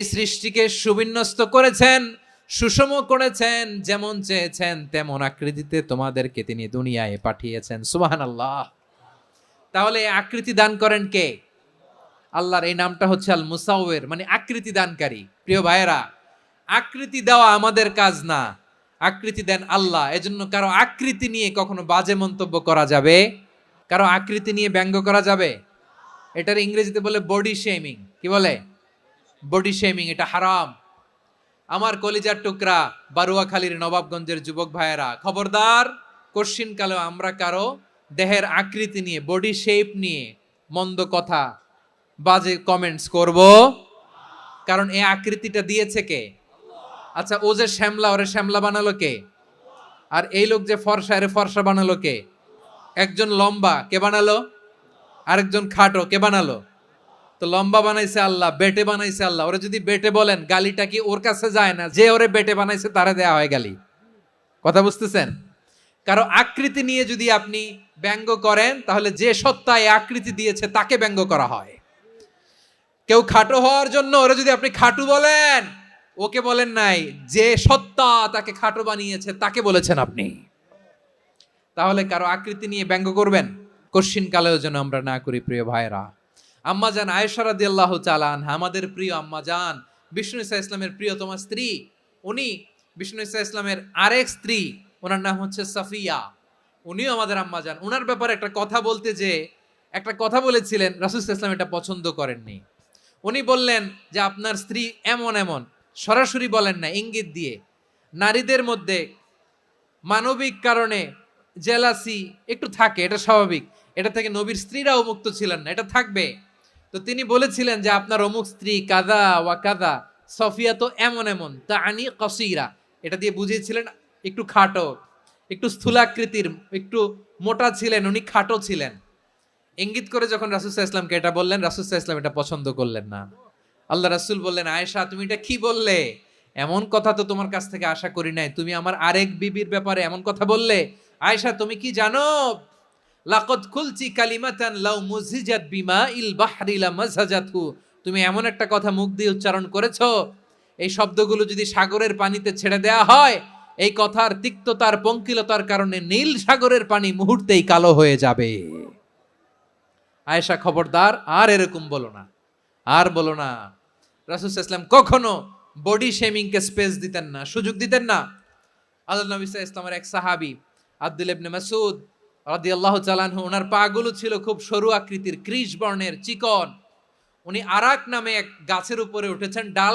সৃষ্টিকে সুবিন্যস্ত করেছেন, সুষম করেছেন, যেমন চেয়েছেন তেমন আকৃতিতে তোমাদেরকে তিনি দুনিয়ায় পাঠিয়েছেন। সুবহানাল্লাহ। তাহলে এই আকৃতি দান করেন কে? আল্লাহর এই নামটা হচ্ছে আল মুসাউয়ের, মানে আকৃতি দানকারী। প্রিয় ভাইয়েরা, আকৃতি দেওয়া আমাদের কাজ না, আকৃতি দেন আল্লাহ। এজন্য কারো আকৃতি নিয়ে কখনো বাজে মন্তব্য করা যাবে, কারো আকৃতি নিয়ে ব্যঙ্গ করা যাবে? এটার ইংরেজিতে বলে বডি শেমিং। কি বলে? Body shaming. এটা হারাম। আমার কলিজার টুকরা বারুয়াখালীর নবাবগঞ্জের যুবক ভাইয়েরা, খবরদার, কশ্চিন কালেও আমরা কারো দেহের আকৃতি নিয়ে, বডি শেপ নিয়ে মন্দ কথা, বাজে কমেন্টস করব। কারণ এই আকৃতিটা দিয়েছে কে? আচ্ছা, ও যে শ্যামলা, ওরে শ্যামলা বানালো কে? আর এই লোক যে ফর্সা, এরে ফর্সা বানালো কে? একজন লম্বা, কে বানালো? আরেকজন খাটো, কে বানালো? তো লম্বা বানাইছে আল্লাহ, বেটে বানাইছে আল্লাহ। ওরে যদি বেটে বলেন, গালিটা কি ওর কাছে যায় না? যে ওরে বেটে বানাইছে তারে দেয়া হয় গালি। কথা বুঝতেছেন? কারো আকৃতি নিয়ে যদি আপনি ব্যঙ্গ করেন, তাহলে যে সত্তা এই আকৃতি দিয়েছে তাকে ব্যঙ্গ করা হয়। কেউ খাটো হওয়ার জন্য ওরে যদি আপনি খাটু বলেন, ওকে বলেন নাই, যে সত্তা তাকে খাটো বানিয়েছে তাকে বলেছেন আপনি। তাহলে কারো আকৃতি নিয়ে ব্যঙ্গ করবেন? কশ্চিন কালেও যেন আমরা না করি। প্রিয় ভাইরা, আম্মাজান আয়েশা রাদিয়াল্লাহু তাআলা আনহা, আমাদের প্রিয় আম্মাজান, বিষ্ণু ইসা ইসলামের প্রিয়তমা স্ত্রী। উনি বিষ্ণু ইসা ইসলামের আরেক স্ত্রী, ওনার নাম হচ্ছে সাফিয়া। উনিও আমাদের আম্মাজান। ওনার ব্যাপারে একটা কথা বলতে যে একটা কথা বলেছিলেন, রাসূল সাল্লাল্লাহু আলাইহি ওয়াসাল্লাম এটা পছন্দ করেননি। উনি বললেন যে আপনার স্ত্রী এমন এমন, সরাসরি বলেন না, ইঙ্গিত দিয়ে। নারীদের মধ্যে মানবিক কারণে জেলাসি একটু থাকে, এটা স্বাভাবিক। এটা থেকে নবীর স্ত্রীরাও মুক্ত ছিলেন না, এটা থাকবে। তো তিনি বলেছিলেন যে আপনার অমুক স্ত্রী কাদা ওয়া কাদা, সফিয়া তো এমন এমন, তা আনি কসিরা, এটা দিয়ে বুঝিয়েছিলেন একটু খাটো, একটু স্থূলাকৃতির, একটু মোটা ছিলেন, উনি খাটো ছিলেন। ইঙ্গিত করে যখন রাসূল সাল্লাল্লাহু আলাইহি ওয়াসাল্লামকে এটা বললেন, রাসূল সাল্লাল্লাহু আলাইহি ওয়াসাল্লাম এটা পছন্দ করলেন না। আল্লাহ রাসূল বললেন, আয়েশা তুমি এটা কি বললে? এমন কথা তো তোমার কাছ থেকে আশা করি নাই। তুমি আমার আরেক বিবির ব্যাপারে এমন কথা বললে। আয়েশা, তুমি কি জানো? লাকাদ কুলতি কালিমাতান লাউ মুযিজাত বিমাইল বাহরি লামাযাজাতহু। তুমি এমন একটা কথা মুখ দিয়ে উচ্চারণ করেছো, এই শব্দগুলো যদি সাগরের পানিতে ছেড়ে দেয়া হয়, এই কথার তিক্ততার, পঙ্কিলতার কারণে নীল সাগরের পানি মুহূর্তেই কালো হয়ে যাবে। আয়েশা, খবরদার, আর এরকম বলো না, আর বলো না। রাসূল সাল্লাল্লাহু আলাইহি ওয়াসাল্লাম কখনো বডি শেমিং কে স্পেস দিতেন না, সুযোগ দিতেন না। আল্লাহ নবী সাল্লাল্লাহু আলাইহি ওয়াসাল্লামের এক সাহাবী আব্দুল্লাহ ইবনে মাসউদ রাদিয়াল্লাহু তাআলা আনহু, ওনার পা গুলো ছিল খুব সরু আকৃতির, কৃষ বর্ণের, চিকন। উনি আরাক নামে এক গাছের উপরে উঠেছেন, ডাল